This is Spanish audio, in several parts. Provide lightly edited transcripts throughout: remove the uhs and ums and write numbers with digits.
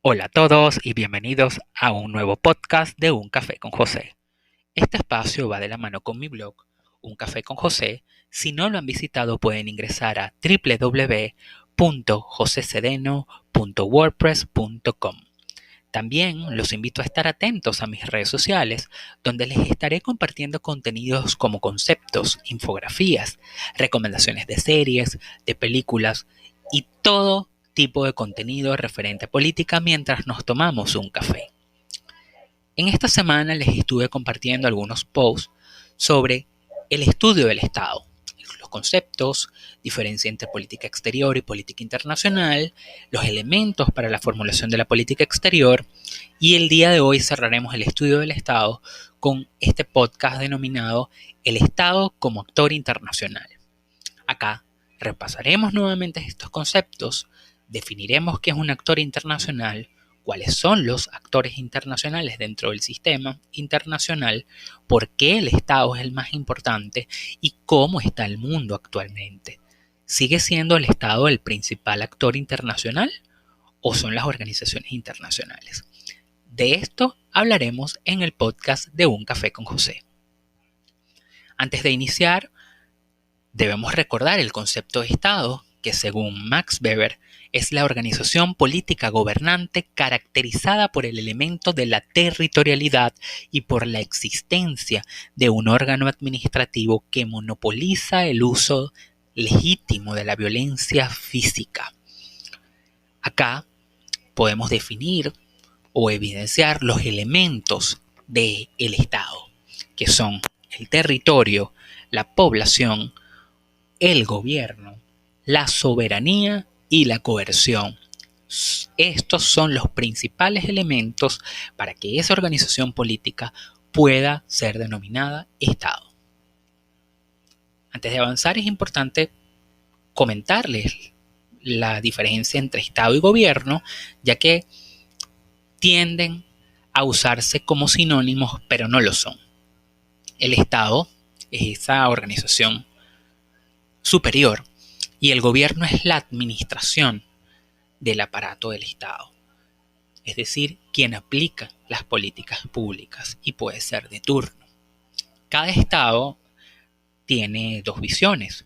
Hola a todos y bienvenidos a un nuevo podcast de Un Café con José. Este espacio va de la mano con mi blog, Un Café con José. Si no lo han visitado pueden ingresar a www.josecedeno.wordpress.com. También los invito a estar atentos a mis redes sociales, donde les estaré compartiendo contenidos como conceptos, infografías, recomendaciones de series, de películas y todo tipo de contenido referente a política mientras nos tomamos un café. En esta semana les estuve compartiendo algunos posts sobre el estudio del Estado, los conceptos, diferencia entre política exterior y política internacional, los elementos para la formulación de la política exterior, y el día de hoy cerraremos el estudio del Estado con este podcast denominado El Estado como actor internacional. Acá repasaremos nuevamente estos conceptos, definiremos qué es un actor internacional, cuáles son los actores internacionales dentro del sistema internacional, por qué el Estado es el más importante y cómo está el mundo actualmente. ¿Sigue siendo el Estado el principal actor internacional o son las organizaciones internacionales? De esto hablaremos en el podcast de Un Café con José. Antes de iniciar, debemos recordar el concepto de Estado, que según Max Weber es la organización política gobernante caracterizada por el elemento de la territorialidad y por la existencia de un órgano administrativo que monopoliza el uso legítimo de la violencia física. Acá podemos definir o evidenciar los elementos del Estado, que son el territorio, la población, el gobierno, la soberanía y la coerción. Estos son los principales elementos para que esa organización política pueda ser denominada Estado. Antes de avanzar es importante comentarles la diferencia entre Estado y gobierno, ya que tienden a usarse como sinónimos, pero no lo son. El Estado es esa organización superior y el gobierno es la administración del aparato del Estado, es decir, quien aplica las políticas públicas y puede ser de turno. Cada Estado tiene dos visiones,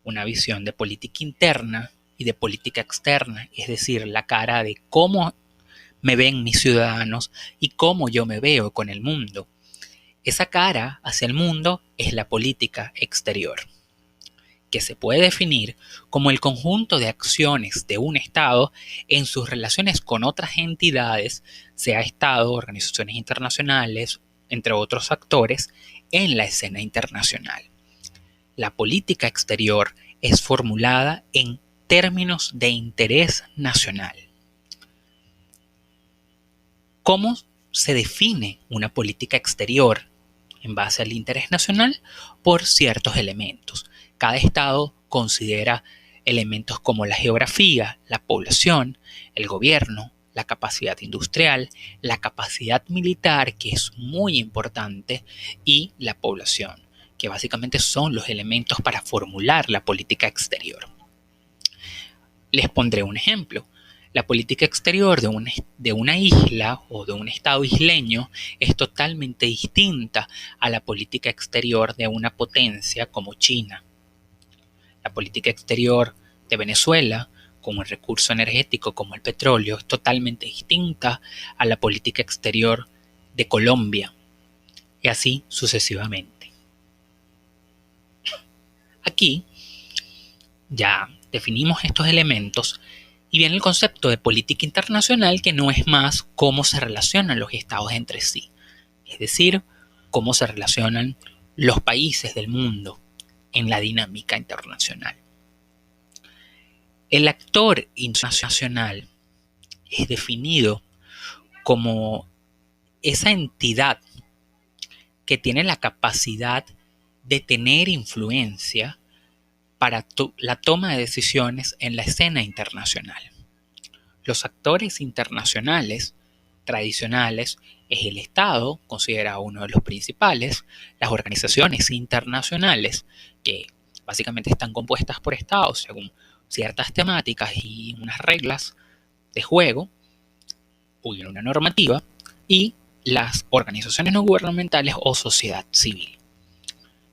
una visión de política interna y de política externa, es decir, la cara de cómo me ven mis ciudadanos y cómo yo me veo con el mundo. Esa cara hacia el mundo es la política exterior, que se puede definir como el conjunto de acciones de un Estado en sus relaciones con otras entidades, sea Estado, organizaciones internacionales, entre otros actores, en la escena internacional. La política exterior es formulada en términos de interés nacional. ¿Cómo se define una política exterior en base al interés nacional? Por ciertos elementos. Cada Estado considera elementos como la geografía, la población, el gobierno, la capacidad industrial, la capacidad militar, que es muy importante, y la población, que básicamente son los elementos para formular la política exterior. Les pondré un ejemplo. La política exterior de una isla o de un estado isleño es totalmente distinta a la política exterior de una potencia como China. La política exterior de Venezuela, como el recurso energético como el petróleo, es totalmente distinta a la política exterior de Colombia, y así sucesivamente. Aquí ya definimos estos elementos y viene el concepto de política internacional, que no es más cómo se relacionan los estados entre sí, es decir, cómo se relacionan los países del mundo en la dinámica internacional. El actor internacional es definido como esa entidad que tiene la capacidad de tener influencia para la toma de decisiones en la escena internacional. Los actores internacionales tradicionales es el Estado, considerado uno de los principales, las organizaciones internacionales, que básicamente están compuestas por estados según ciertas temáticas y unas reglas de juego, hubiera una normativa, y las organizaciones no gubernamentales o sociedad civil.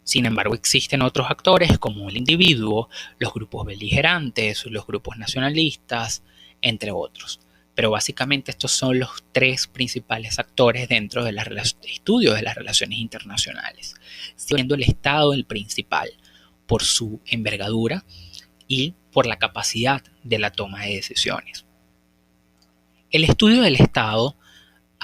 Sin embargo, existen otros actores como el individuo, los grupos beligerantes, los grupos nacionalistas, entre otros. Pero básicamente estos son los tres principales actores dentro del estudio de las relaciones internacionales, siendo el Estado el principal por su envergadura y por la capacidad de la toma de decisiones. El estudio del Estado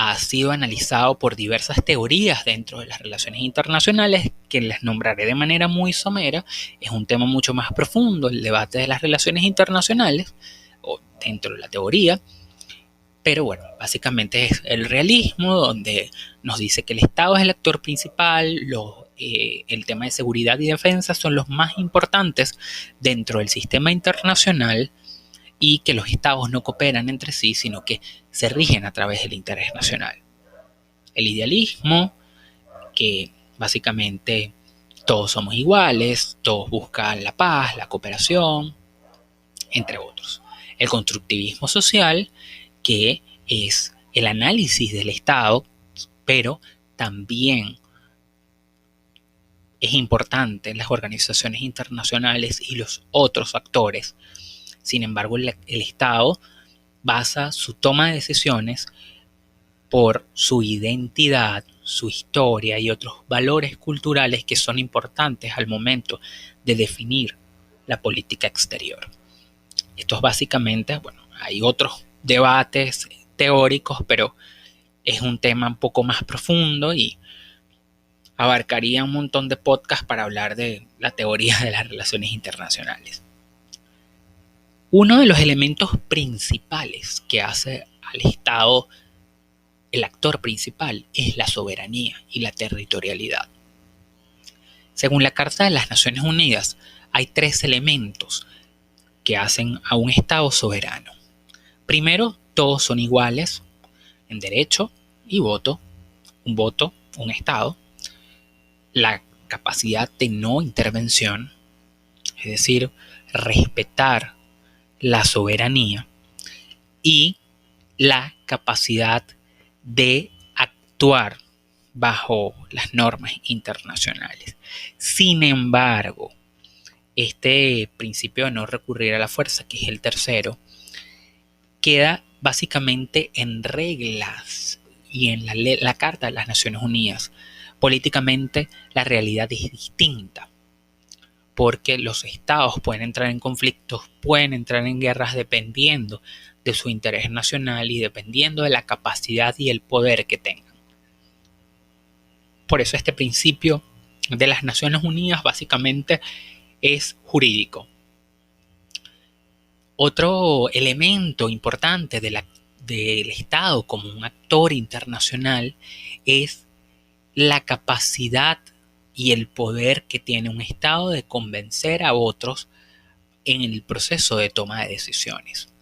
ha sido analizado por diversas teorías dentro de las relaciones internacionales que les nombraré de manera muy somera. Es un tema mucho más profundo el debate de las relaciones internacionales o dentro de la teoría, pero bueno, básicamente es el realismo, donde nos dice que el Estado es el actor principal, el tema de seguridad y defensa son los más importantes dentro del sistema internacional, y que los estados no cooperan entre sí, sino que se rigen a través del interés nacional. El idealismo, que básicamente todos somos iguales, todos buscan la paz, la cooperación, entre otros. El constructivismo social, que es el análisis del Estado, pero también es importante las organizaciones internacionales y los otros actores. Sin embargo, el Estado basa su toma de decisiones por su identidad, su historia y otros valores culturales que son importantes al momento de definir la política exterior. Esto es básicamente, bueno, hay otros debates teóricos, pero es un tema un poco más profundo y abarcaría un montón de podcasts para hablar de la teoría de las relaciones internacionales. Uno de los elementos principales que hace al Estado el actor principal es la soberanía y la territorialidad. Según la Carta de las Naciones Unidas, hay 3 elementos que hacen a un Estado soberano. Primero, todos son iguales en derecho y voto. Un voto, un Estado. La capacidad de no intervención, es decir, respetar la soberanía, y la capacidad de actuar bajo las normas internacionales. Sin embargo, este principio de no recurrir a la fuerza, que es el tercero, queda básicamente en reglas y en la Carta de las Naciones Unidas. Políticamente, la realidad es distinta, porque los estados pueden entrar en conflictos, pueden entrar en guerras dependiendo de su interés nacional y dependiendo de la capacidad y el poder que tengan. Por eso este principio de las Naciones Unidas básicamente es jurídico. Otro elemento importante del Estado como un actor internacional es la capacidad y el poder que tiene un Estado de convencer a otros en el proceso de toma de decisiones.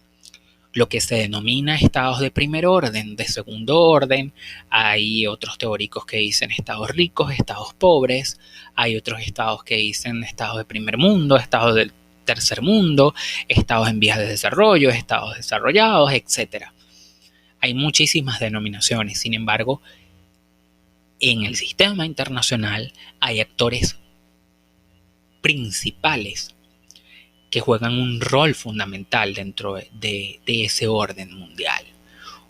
Lo que se denomina estados de primer orden, de segundo orden. Hay otros teóricos que dicen estados ricos, estados pobres. Hay otros estados que dicen estados de primer mundo, estados del tercer mundo, estados en vías de desarrollo, estados desarrollados, etc. Hay muchísimas denominaciones. Sin embargo, en el sistema internacional hay actores principales que juegan un rol fundamental dentro de ese orden mundial.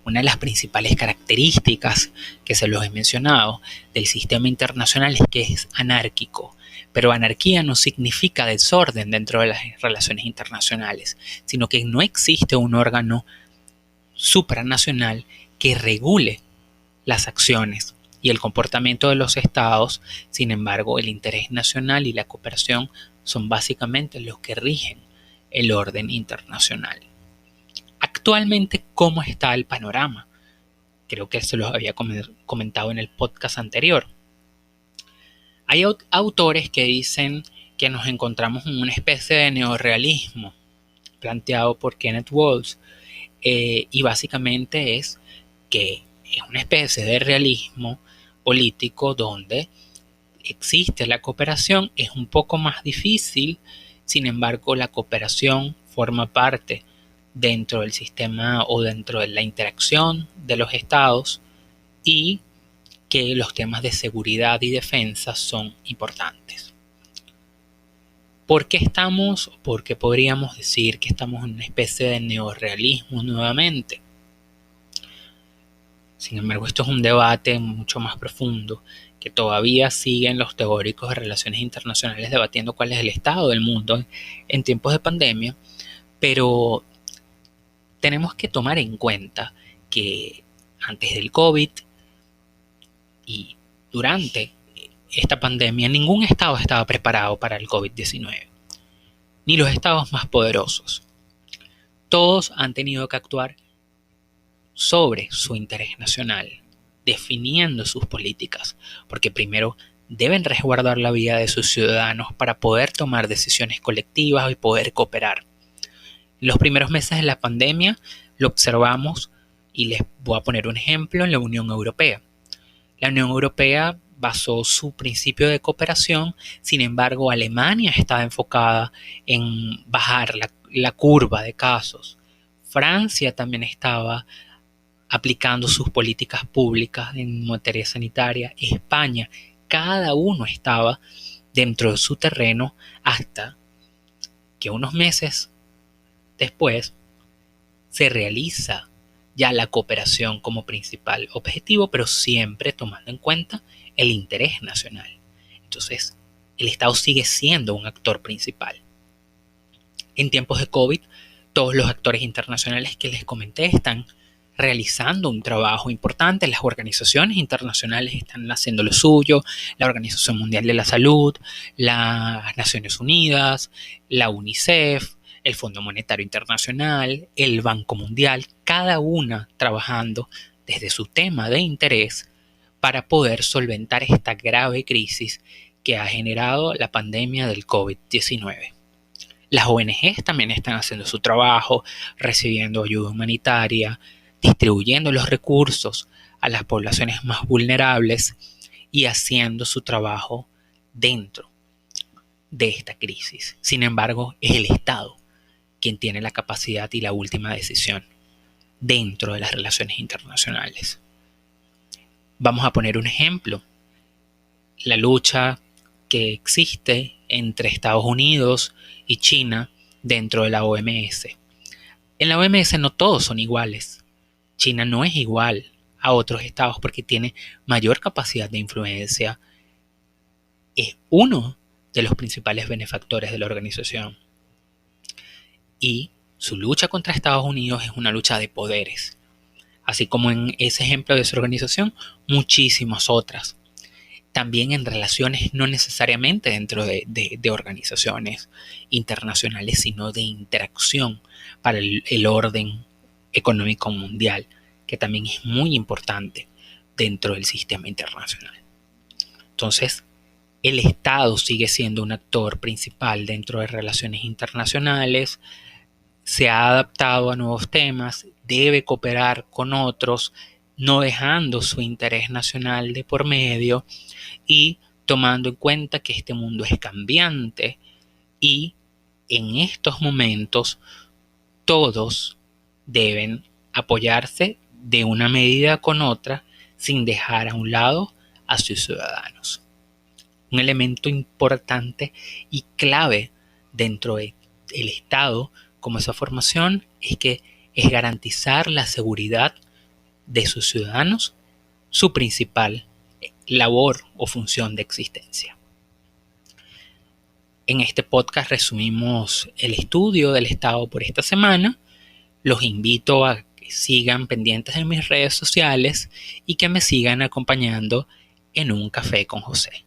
Una de las principales características que se los he mencionado del sistema internacional es que es anárquico, pero anarquía no significa desorden dentro de las relaciones internacionales, sino que no existe un órgano supranacional que regule las acciones y el comportamiento de los estados. Sin embargo, el interés nacional y la cooperación son básicamente los que rigen el orden internacional. Actualmente, ¿cómo está el panorama? Creo que se los había comentado en el podcast anterior. Hay autores que dicen que nos encontramos en una especie de neorrealismo planteado por Kenneth Waltz, y básicamente es que es una especie de realismo político donde existe la cooperación, es un poco más difícil. Sin embargo, la cooperación forma parte dentro del sistema o dentro de la interacción de los estados, y que los temas de seguridad y defensa son importantes. ¿Por qué estamos, por qué podríamos decir que estamos en una especie de neorrealismo nuevamente? Sin embargo, esto es un debate mucho más profundo que todavía siguen los teóricos de relaciones internacionales debatiendo cuál es el estado del mundo en tiempos de pandemia, pero tenemos que tomar en cuenta que antes del COVID y durante esta pandemia ningún estado estaba preparado para el COVID-19, ni los estados más poderosos. Todos han tenido que actuar sobre su interés nacional, definiendo sus políticas, porque primero deben resguardar la vida de sus ciudadanos para poder tomar decisiones colectivas y poder cooperar. Los primeros meses de la pandemia lo observamos, y les voy a poner un ejemplo, en la Unión Europea. La Unión Europea basó su principio de cooperación, sin embargo Alemania estaba enfocada en bajar la curva de casos. Francia también estaba aplicando sus políticas públicas en materia sanitaria. España, cada uno estaba dentro de su terreno hasta que unos meses después se realiza ya la cooperación como principal objetivo, pero siempre tomando en cuenta el interés nacional. Entonces, el Estado sigue siendo un actor principal. En tiempos de COVID, todos los actores internacionales que les comenté están realizando un trabajo importante. Las organizaciones internacionales están haciendo lo suyo, la Organización Mundial de la Salud, las Naciones Unidas, la UNICEF, el Fondo Monetario Internacional, el Banco Mundial, cada una trabajando desde su tema de interés para poder solventar esta grave crisis que ha generado la pandemia del COVID-19. Las ONGs también están haciendo su trabajo, recibiendo ayuda humanitaria, distribuyendo los recursos a las poblaciones más vulnerables y haciendo su trabajo dentro de esta crisis. Sin embargo, es el Estado quien tiene la capacidad y la última decisión dentro de las relaciones internacionales. Vamos a poner un ejemplo: la lucha que existe entre Estados Unidos y China dentro de la OMS. En la OMS no todos son iguales. China no es igual a otros estados porque tiene mayor capacidad de influencia. Es uno de los principales benefactores de la organización. Y su lucha contra Estados Unidos es una lucha de poderes. Así como en ese ejemplo de su organización, muchísimas otras. También en relaciones no necesariamente dentro de organizaciones internacionales, sino de interacción para el orden económico mundial, que también es muy importante dentro del sistema internacional. Entonces, el Estado sigue siendo un actor principal dentro de relaciones internacionales, se ha adaptado a nuevos temas, debe cooperar con otros, no dejando su interés nacional de por medio y tomando en cuenta que este mundo es cambiante y en estos momentos todos deben apoyarse de una medida con otra sin dejar a un lado a sus ciudadanos. Un elemento importante y clave dentro del Estado como esa formación es que es garantizar la seguridad de sus ciudadanos, su principal labor o función de existencia. En este podcast resumimos el estudio del Estado por esta semana. Los invito a que sigan pendientes en mis redes sociales y que me sigan acompañando en un café con José.